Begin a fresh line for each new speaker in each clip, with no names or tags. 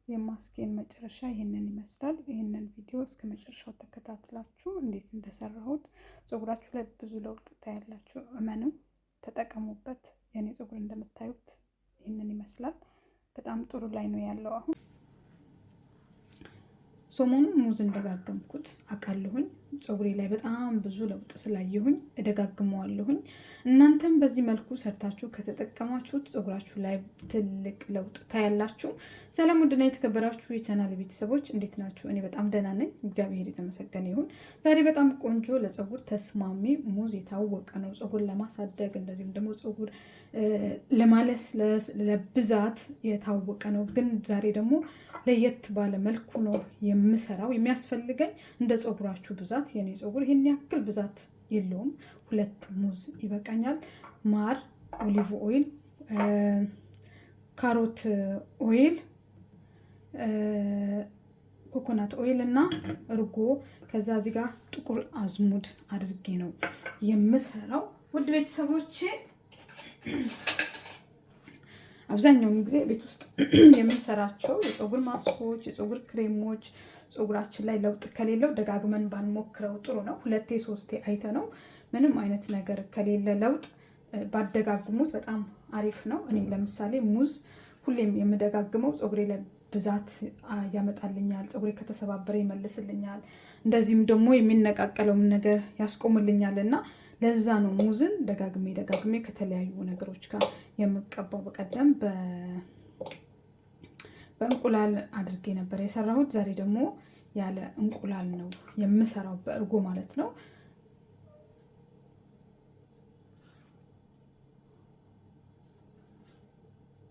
የማስኬን መጨረሻ ይሄንን ይመስላል። ይሄንን ቪዲዮ እስከ መጨረሻው ተከታትላችሁ እንዴት እንደሰራሁት ፀጉራችሁ ላይ ብዙ ለውጥ ታያላችሁ። እመኑ፣ ተጠቀሙበት። የኔ ፀጉር እንደምታዩት ይሄንን ይመስላል። በጣም ጥሩ ላይ ነው ያለው። አሁን ሰሞኑን ሙዝ እንደጋገምኩት አውቃለሁኝ። ፀጉሬ ላይ በጣም ብዙ ለውጥ ስላየሁኝ እደጋግመዋለሁኝ። እናንተም በዚህ መልኩ ሰርታችሁ ከተጠቀማችሁት ፀጉራችሁ ላይ ትልቅ ለውጥ ታያላችሁ። ሰላም ውድና የተከበራችሁ የቻናል ቤተሰቦች እንዴት ናችሁ? እኔ በጣም ደህና ነኝ፣ እግዚአብሔር የተመሰገነ ይሁን። ዛሬ በጣም ቆንጆ ለፀጉር ተስማሚ ሙዝ የታወቀ ነው፣ ፀጉር ለማሳደግ እንደዚሁም ደግሞ ፀጉር ለማለስለስ ለብዛት የታወቀ ነው። ግን ዛሬ ደግሞ ለየት ባለ መልኩ ነው የምሰራው። የሚያስፈልገኝ እንደ ፀጉራችሁ ብዛት፣ የኔ ፀጉር ይሄን ያክል ብዛት የለውም፣ 2 ሙዝ ይበቃኛል። ማር፣ ኦሊቭ ኦይል፣ ካሮት ኦይል፣ ኮኮናት ኦይል እና እርጎ፣ ከዛ እዚህ ጋር ጥቁር አዝሙድ አድርጌ ነው የምሰራው። ውድ ቤተሰቦቼ አብዛኛውን ጊዜ ቤት ውስጥ የምንሰራቸው የፀጉር ማስኮች፣ የፀጉር ክሬሞች ፀጉራችን ላይ ለውጥ ከሌለው ደጋግመን ባንሞክረው ጥሩ ነው። 2 3 አይተ ነው ምንም አይነት ነገር ከሌለ ለውጥ ባደጋግሙት በጣም አሪፍ ነው። እኔ ለምሳሌ ሙዝ ሁሌም የምደጋግመው ፀጉሬ ላይ ብዛት ያመጣልኛል፣ ፀጉሬ ከተሰባበረ ይመልስልኛል፣ እንደዚህም ደግሞ የሚነቃቀለውን ነገር ያስቆምልኛል እና ለዛ ነው ሙዝን ደጋግሜ ከተለያዩ ነገሮች ጋር የምቀባው። በቀደም በእንቁላል አድርጌ ነበር የሰራሁት። ዛሬ ደግሞ ያለ እንቁላል ነው የምሰራው፣ በእርጎ ማለት ነው።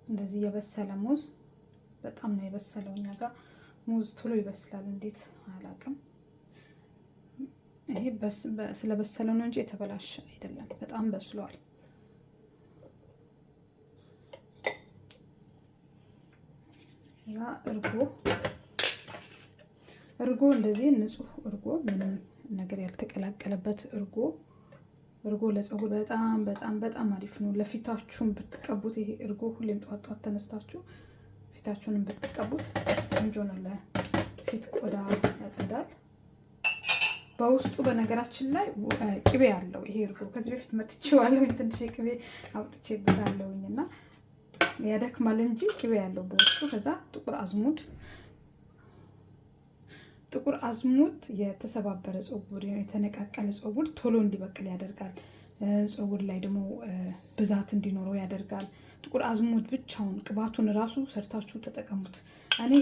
እንደዚህ የበሰለ ሙዝ፣ በጣም ነው የበሰለው። እኛ ጋር ሙዝ ቶሎ ይበስላል፣ እንዴት አላውቅም። ይሄ ስለበሰለው ነው እንጂ የተበላሸ አይደለም፣ በጣም በስሏል። ያ እርጎ እንደዚህ ንጹህ እርጎ፣ ምንም ነገር ያልተቀላቀለበት እርጎ ለፀጉር በጣም አሪፍ ነው። ለፊታችሁም ብትቀቡት ይሄ እርጎ ሁሌም ጧት ተነስታችሁ ፊታችሁንም ብትቀቡት ቆንጆ ነው። ለፊት ቆዳ ያጸዳል። በውስጡ በነገራችን ላይ ቅቤ አለው ይሄ እርጎ። ከዚህ በፊት መትቼዋለሁ፣ ትንሽ ቅቤ አውጥቼበታለሁኝ እና ያደክማል እንጂ ቅቤ ያለው በውስጡ። ከዛ ጥቁር አዝሙድ የተሰባበረ ፀጉር፣ የተነቃቀለ ፀጉር ቶሎ እንዲበቅል ያደርጋል። ፀጉር ላይ ደግሞ ብዛት እንዲኖረው ያደርጋል። ጥቁር አዝሙድ ብቻውን ቅባቱን ራሱ ሰርታችሁ ተጠቀሙት። እኔ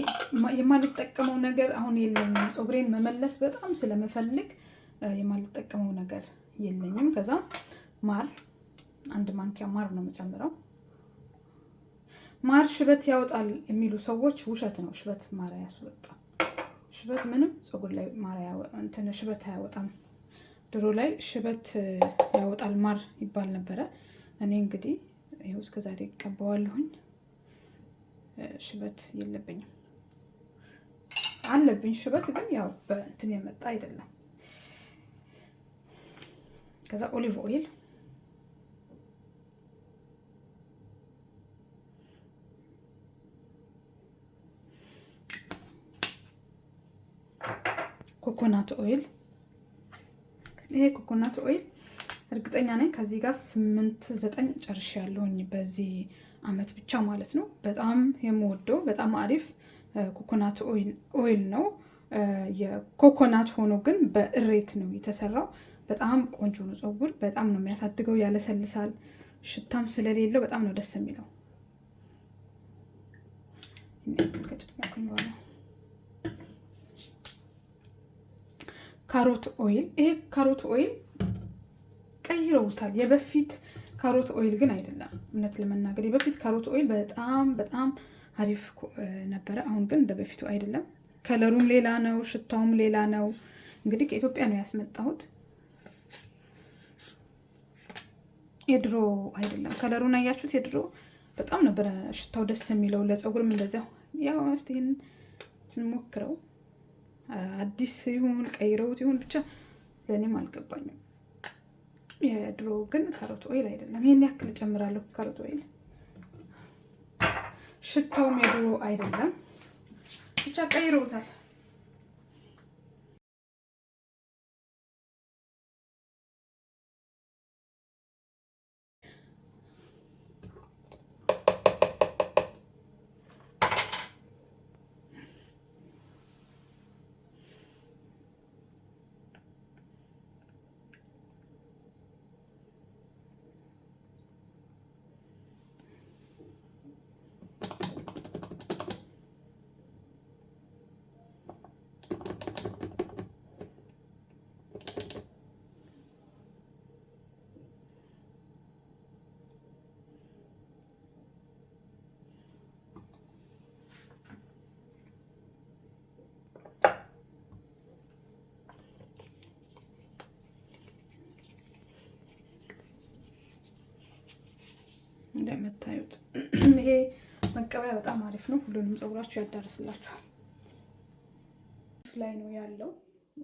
የማልጠቀመው ነገር አሁን የለኝም። ፀጉሬን መመለስ በጣም ስለምፈልግ የማልጠቀመው ነገር የለኝም። ከዛ ማር፣ 1 ማንኪያ ማር ነው የምጨምረው። ማር ሽበት ያወጣል የሚሉ ሰዎች ውሸት ነው። ሽበት ማር አያስወጣም። ሽበት ምንም ፀጉር ላይ ማር ሽበት አያወጣም። ድሮ ላይ ሽበት ያወጣል ማር ይባል ነበረ። እኔ እንግዲህ ይኸው እስከዛሬ እቀባዋለሁኝ። ሽበት የለብኝም። አለብኝ ሽበት ግን ያው በእንትን የመጣ አይደለም። ከዛ ኦሊቭ ኦይል፣ ኮኮናት ኦይል። ይሄ ኮኮናት ኦይል እርግጠኛ ነኝ ከዚህ ጋር 8 9 ጨርሻለሁኝ በዚህ አመት ብቻ ማለት ነው። በጣም የምወደው በጣም አሪፍ ኮኮናት ኦይል ነው። የኮኮናት ሆኖ ግን በእሬት ነው የተሰራው። በጣም ቆንጆ ነው። ፀጉር በጣም ነው የሚያሳድገው፣ ያለሰልሳል። ሽታም ስለሌለው በጣም ነው ደስ የሚለው። ካሮት ኦይል። ይሄ ካሮት ኦይል ቀይረውታል። የበፊት ካሮት ኦይል ግን አይደለም። እውነት ለመናገር የበፊት ካሮት ኦይል በጣም አሪፍ ነበረ። አሁን ግን እንደ በፊቱ አይደለም። ከለሩም ሌላ ነው፣ ሽታውም ሌላ ነው። እንግዲህ ከኢትዮጵያ ነው ያስመጣሁት፣ የድሮ አይደለም። ከለሩን አያችሁት? የድሮ በጣም ነበረ ሽታው ደስ የሚለው። ለፀጉርም እንደዚያው። ያው እስቲ ይሄን እንሞክረው። አዲስ ይሁን ቀይረውት ይሁን ብቻ ለእኔም አልገባኝም። የድሮ ግን ካሮት ኦይል አይደለም። ይሄን ያክል ጨምራለሁ ካሮት ኦይል። ሽታውም የድሮ አይደለም። ብቻ ቀይረውታል። እንደምታዩት ይሄ መቀበያ በጣም አሪፍ ነው። ሁሉንም ፀጉራችሁ ያዳርስላችኋል። ላይ ነው ያለው።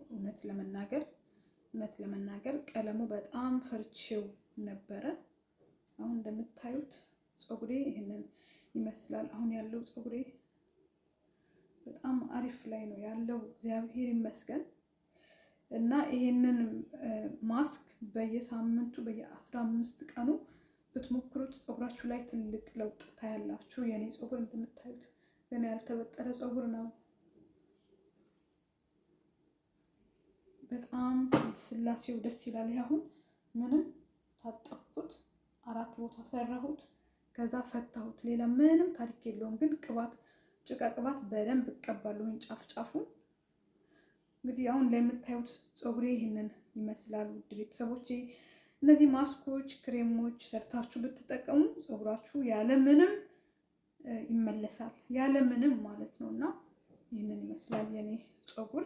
እውነት ለመናገር ቀለሙ በጣም ፈርቼው ነበረ። አሁን እንደምታዩት ፀጉሬ ይሄንን ይመስላል። አሁን ያለው ፀጉሬ በጣም አሪፍ ላይ ነው ያለው። እግዚአብሔር ይመስገን። እና ይሄንን ማስክ በየሳምንቱ በየ15 ቀኑ ብትሞክሩት ፀጉራችሁ ላይ ትልቅ ለውጥ ታያላችሁ። የኔ ፀጉር እንደምታዩት ገና ያልተበጠረ ፀጉር ነው። በጣም ስላሴው ደስ ይላል። ይሄ አሁን ምንም ታጠብኩት፣ 4 ቦታ ሰራሁት፣ ከዛ ፈታሁት። ሌላ ምንም ታሪክ የለውም። ግን ቅባት፣ ጭቃ ቅባት በደንብ እቀባለሁ ጫፍ ጫፉን። እንግዲህ አሁን ላይ የምታዩት ፀጉሬ ይሄንን ይመስላል። ውድ ቤተሰቦቼ እነዚህ ማስኮች፣ ክሬሞች ሰርታችሁ ብትጠቀሙ ፀጉራችሁ ያለምንም ይመለሳል፣ ያለምንም ማለት ነው። እና ይህንን ይመስላል የኔ ፀጉር።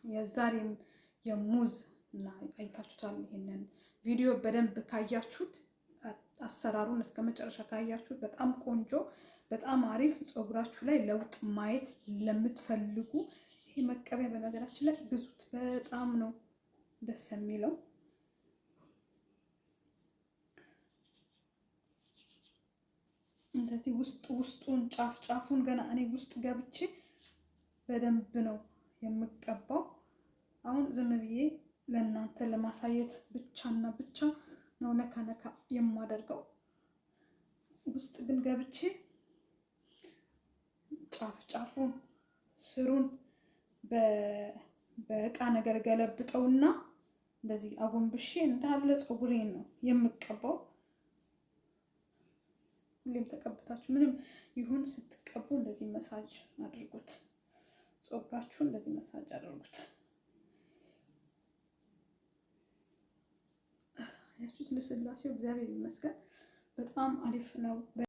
የዛሬም የሙዝ እና አይታችሁታል። ይሄንን ቪዲዮ በደንብ ካያችሁት አሰራሩን እስከ መጨረሻ ካያችሁት በጣም ቆንጆ፣ በጣም አሪፍ ፀጉራችሁ ላይ ለውጥ ማየት ለምትፈልጉ ይሄ መቀበያ በነገራችን ላይ ግዙት። በጣም ነው ደስ የሚለው። እንደዚህ ውስጡን ጫፍ ጫፉን ገና እኔ ውስጥ ገብቼ በደንብ ነው የምቀባው። አሁን ዝም ብዬ ለእናንተ ለማሳየት ብቻና ብቻ ነው ነካ ነካ የማደርገው። ውስጥ ግን ገብቼ ጫፍ ጫፉን ስሩን በእቃ ነገር ገለብጠውና እንደዚህ አጎንብሼ እንዳለ ፀጉሬን ነው የምቀባው። ሁሌም ተቀብታችሁ ምንም ይሁን ስትቀቡ እንደዚህ መሳጅ አድርጉት። ፀጉራችሁን እንደዚህ መሳጅ አድርጉት። ያችሁት ልስላሴው እግዚአብሔር ይመስገን በጣም አሪፍ ነው።